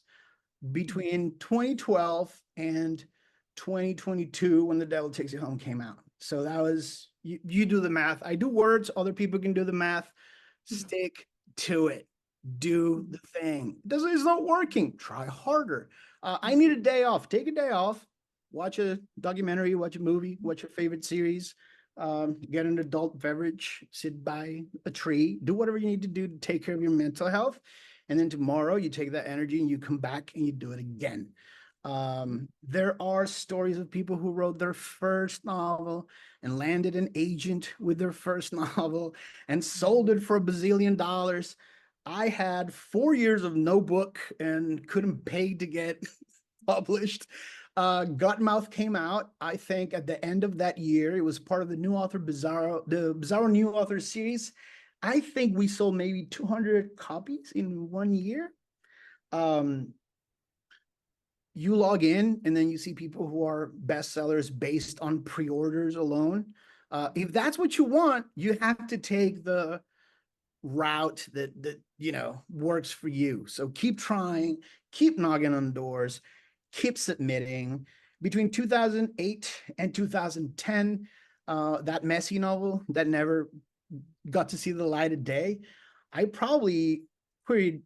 between 2012 and 2022 when The Devil Takes You Home came out. So that was, you do the math. I do words, other people can do the math. Stick to it. Do the thing. It's not working. Try harder. I need a day off. Take a day off. Watch a documentary, watch a movie, watch your favorite series. get an adult beverage, sit by a tree, do whatever you need to do to take care of your mental health. And then tomorrow you take that energy and you come back and you do it again. There are stories of people who wrote their first novel and landed an agent with their first novel and sold it for $1 bazillion. I had 4 years of no book and couldn't pay to get published. Gutmouth came out, I think, at the end of that year. It was part of the New Author Bizarro, the Bizarro New Author series. I think we sold maybe 200 copies in 1 year. Um, you log in and then you see people who are bestsellers based on pre-orders alone. If that's what you want, you have to take the route that works for you. So keep trying, keep knocking on doors, keep submitting. Between 2008 and 2010, that messy novel that never got to see the light of day, I probably queried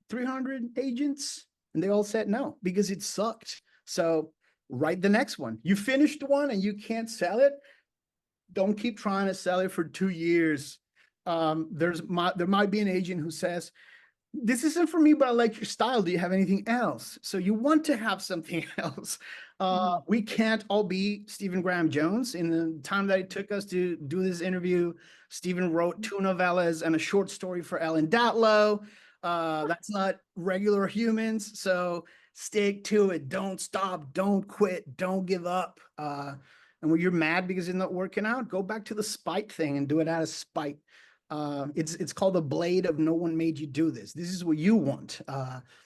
300 agents and they all said no because it sucked. So write the next one. You finished one and you can't sell it, don't keep trying to sell it for 2 years. There might be an agent who says, this isn't for me, but I like your style. Do you have anything else? So you want to have something else. We can't all be Stephen Graham Jones. In the time that it took us to do this interview, Stephen wrote 2 novellas and a short story for Ellen Datlow. That's not regular humans. So stick to it. Don't stop. Don't quit. Don't give up. And when you're mad because it's not working out, go back to the spite thing and do it out of spite. It's called the blade of no one made you do this. This is what you want.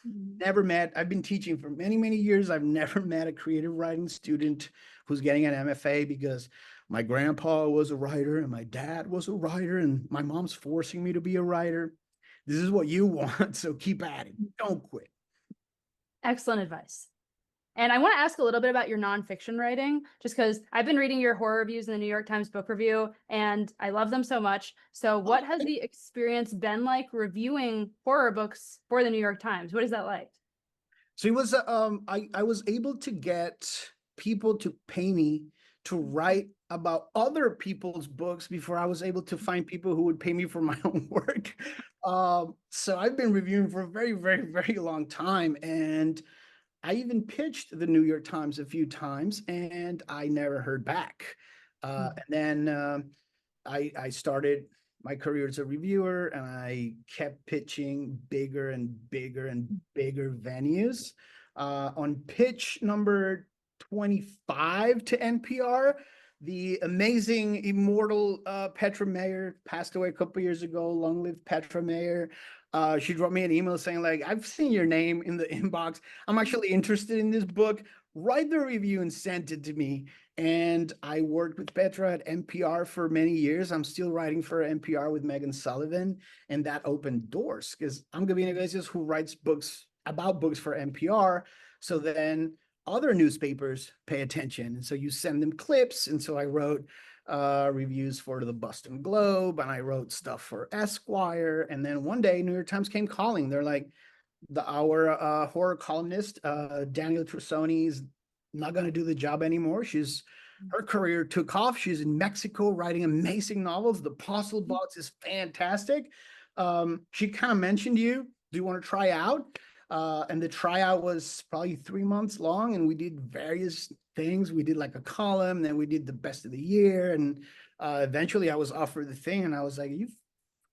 Never met, I've been teaching for many, many years. I've never met a creative writing student who's getting an MFA because my grandpa was a writer and my dad was a writer and my mom's forcing me to be a writer. This is what you want. So keep at it. Don't quit. Excellent advice. And I want to ask a little bit about your nonfiction writing, just because I've been reading your horror reviews in the New York Times Book Review, and I love them so much. So what has the experience been like reviewing horror books for the New York Times? What is that like? So it was, I was able to get people to pay me to write about other people's books before I was able to find people who would pay me for my own work. So I've been reviewing for a very, very, very long time. And I even pitched the New York Times a few times and I never heard back. And then I started my career as a reviewer and I kept pitching bigger and bigger and bigger venues. On pitch number 25 to NPR, the amazing, immortal Petra Mayer passed away a couple years ago. Long live Petra Mayer. She wrote me an email saying, like, I've seen your name in the inbox. I'm actually interested in this book. Write the review and send it to me. And I worked with Petra at NPR for many years. I'm still writing for NPR with Megan Sullivan, and that opened doors because I'm Gabino Inglesias, who writes books about books for NPR. So then other newspapers pay attention. And so you send them clips. And so I wrote reviews for the Boston Globe and I wrote stuff for Esquire. And then one day, New York Times came calling. They're like, our horror columnist, Daniel Trussoni, is not going to do the job anymore. Her career took off. She's in Mexico writing amazing novels. The Puzzle Box is fantastic. She kind of mentioned you. Do you want to try out? And the tryout was probably 3 months long, and we did various things. We did like a column, then we did the best of the year, and eventually I was offered the thing, and I was like, "Are you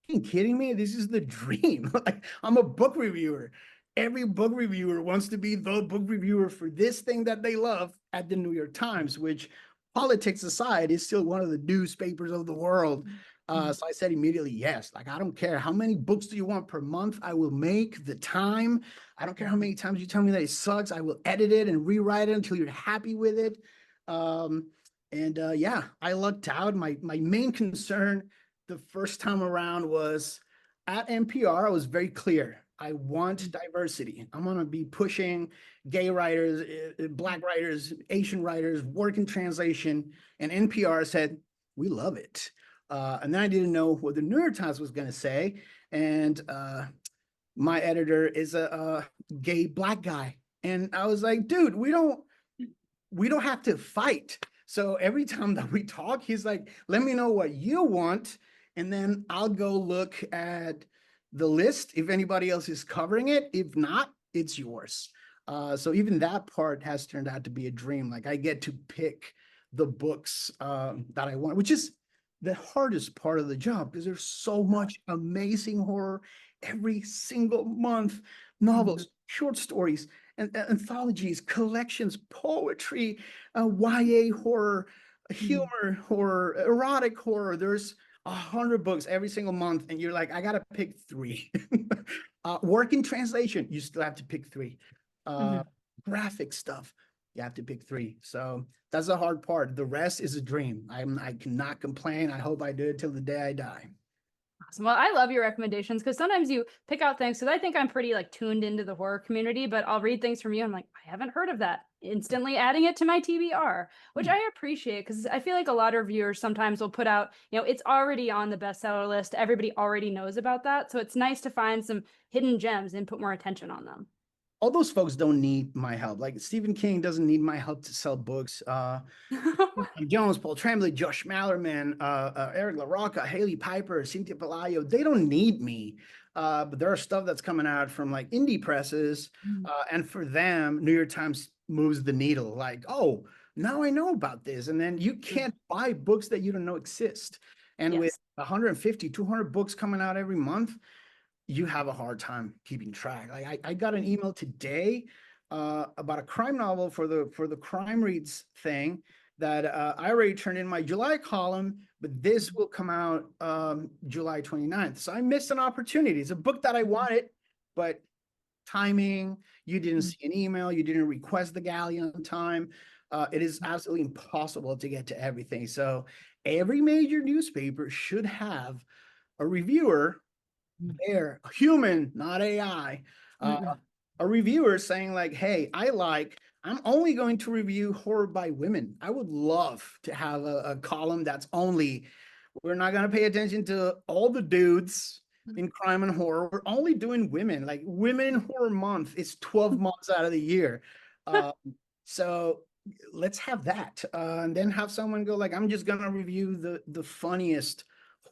fucking kidding me? This is the dream!" Like, I'm a book reviewer. Every book reviewer wants to be the book reviewer for this thing that they love at the New York Times, which, politics aside, is still one of the newspapers of the world. So I said immediately, yes. Like, I don't care how many books do you want per month. I will make the time. I don't care how many times you tell me that it sucks. I will edit it and rewrite it until you're happy with it. Yeah, I lucked out. My main concern the first time around was at NPR, I was very clear. I want diversity. I'm going to be pushing gay writers, Black writers, Asian writers, work in translation. And NPR said, we love it. And then I didn't know what the New York Times was going to say. And my editor is a gay Black guy. And I was like, dude, we don't have to fight. So every time that we talk, he's like, let me know what you want. And then I'll go look at the list if anybody else is covering it. If not, it's yours. So even that part has turned out to be a dream. Like I get to pick the books that I want, which is the hardest part of the job because there's so much amazing horror every single month. Novels, short stories, and anthologies, collections, poetry, YA horror, humor horror, erotic horror. There's 100 books every single month, and you're like, I gotta pick three. Work in translation, you still have to pick three. Mhm. Graphic stuff, you have to pick three. So that's the hard part. The rest is a dream. I cannot complain. I hope I do it till the day I die. Awesome. Well, I love your recommendations because sometimes you pick out things because I think I'm pretty like tuned into the horror community, but I'll read things from you. I'm like, I haven't heard of that. Instantly adding it to my TBR, which I appreciate because I feel like a lot of reviewers sometimes will put out, it's already on the bestseller list. Everybody already knows about that. So it's nice to find some hidden gems and put more attention on them. All those folks don't need my help. Like Stephen King doesn't need my help to sell books. Jones, Paul Tremblay, Josh Mallerman, Eric LaRocca, Haley Piper, Cynthia Pelayo, they don't need me. But there are stuff that's coming out from like indie presses. And for them, New York Times moves the needle like, oh, now I know about this. And then you can't buy books that you don't know exist. And with Yes. 150, 200 books coming out every month, you have a hard time keeping track. Like I got an email today about a crime novel for the crime reads thing that I already turned in my July column, but this will come out July 29th. So I missed an opportunity. It's a book that I wanted, but timing, you didn't see an email, you didn't request the galley on time. It is absolutely impossible to get to everything. So every major newspaper should have a reviewer there, a human, not AI, a reviewer saying like, hey, I'm only going to review horror by women. I would love to have a column that's only, we're not going to pay attention to all the dudes in crime and horror. We're only doing women, like Women in Horror Month. It's 12 months out of the year. Uh, so let's have that. And then have someone go like, I'm just going to review the funniest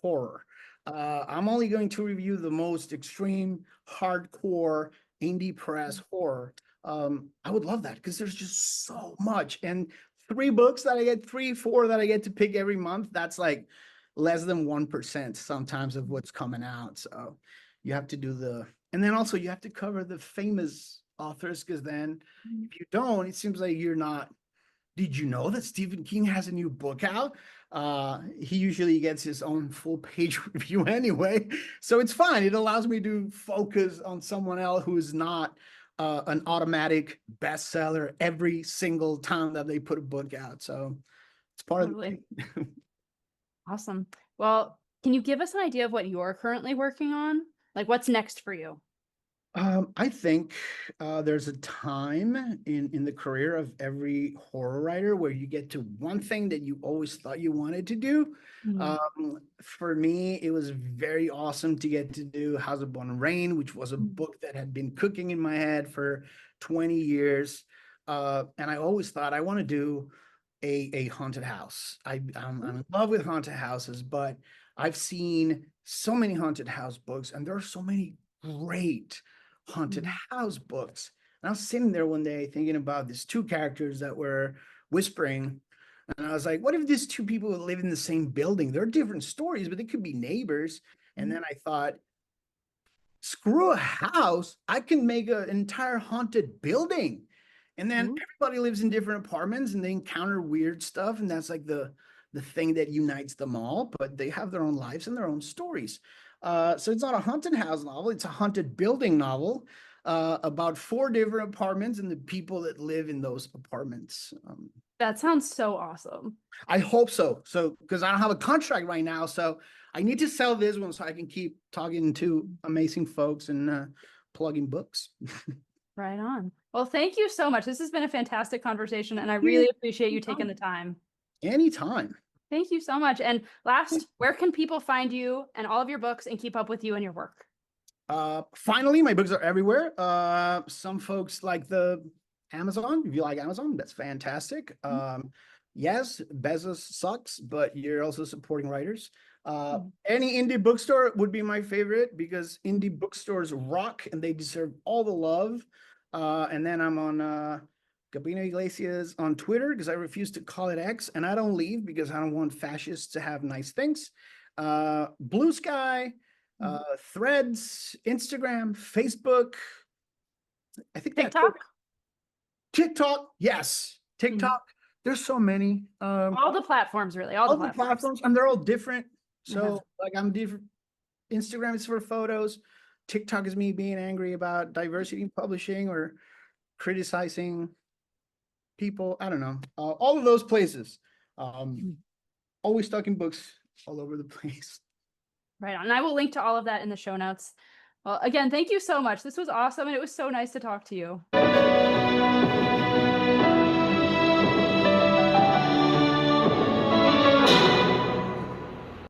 horror. I'm only going to review the most extreme, hardcore, indie press horror. I would love that because there's just so much. And 3 books that I get, 3, 4 that I get to pick every month, that's like less than 1% sometimes of what's coming out. So you have to do and then also you have to cover the famous authors because then if you don't, it seems like you're not. Did you know that Stephen King has a new book out? He usually gets his own full page review anyway. So it's fine. It allows me to focus on someone else who is not an automatic bestseller every single time that they put a book out. So it's part of the Totally. thing. Awesome. Well, can you give us an idea of what you're currently working on? Like what's next for you? I think there's a time in the career of every horror writer where you get to one thing that you always thought you wanted to do. For me, it was very awesome to get to do House of Bone and Rain, which was a book that had been cooking in my head for 20 years. And I always thought I want to do a haunted house. I'm in love with haunted houses, but I've seen so many haunted house books, and there are so many great haunted house books. And I was sitting there one day thinking about these 2 characters that were whispering. And I was like, what if these 2 people live in the same building? They're different stories, but they could be neighbors. And then I thought, screw a house. I can make an entire haunted building. And then everybody lives in different apartments and they encounter weird stuff. And that's like the thing that unites them all, but they have their own lives and their own stories. So it's not a haunted house novel, it's a haunted building novel about 4 different apartments and the people that live in those apartments. That sounds so awesome. I hope so. So, because I don't have a contract right now, so I need to sell this one so I can keep talking to amazing folks and plugging books. Right on. Well, thank you so much. This has been a fantastic conversation, and I really appreciate you taking the time. Anytime. Thank you so much. And last, where can people find you and all of your books and keep up with you and your work? Finally, my books are everywhere. Some folks like the Amazon. If you like Amazon, that's fantastic. yes, Bezos sucks, but you're also supporting writers. Any indie bookstore would be my favorite because indie bookstores rock and they deserve all the love. And then I'm on Gabino Iglesias on Twitter because I refuse to call it X, and I don't leave because I don't want fascists to have nice things. Blue Sky, Threads, Instagram, Facebook. I think that's TikTok? TikTok. Yes, TikTok. There's so many. All the platforms, really. All the platforms. And they're all different. Yeah. So like I'm different. Instagram is for photos. TikTok is me being angry about diversity in publishing or criticizing people. I don't know. All of those places. Always talking books all over the place. Right on. And I will link to all of that in the show notes. Well, again, thank you so much. This was awesome, and it was so nice to talk to you.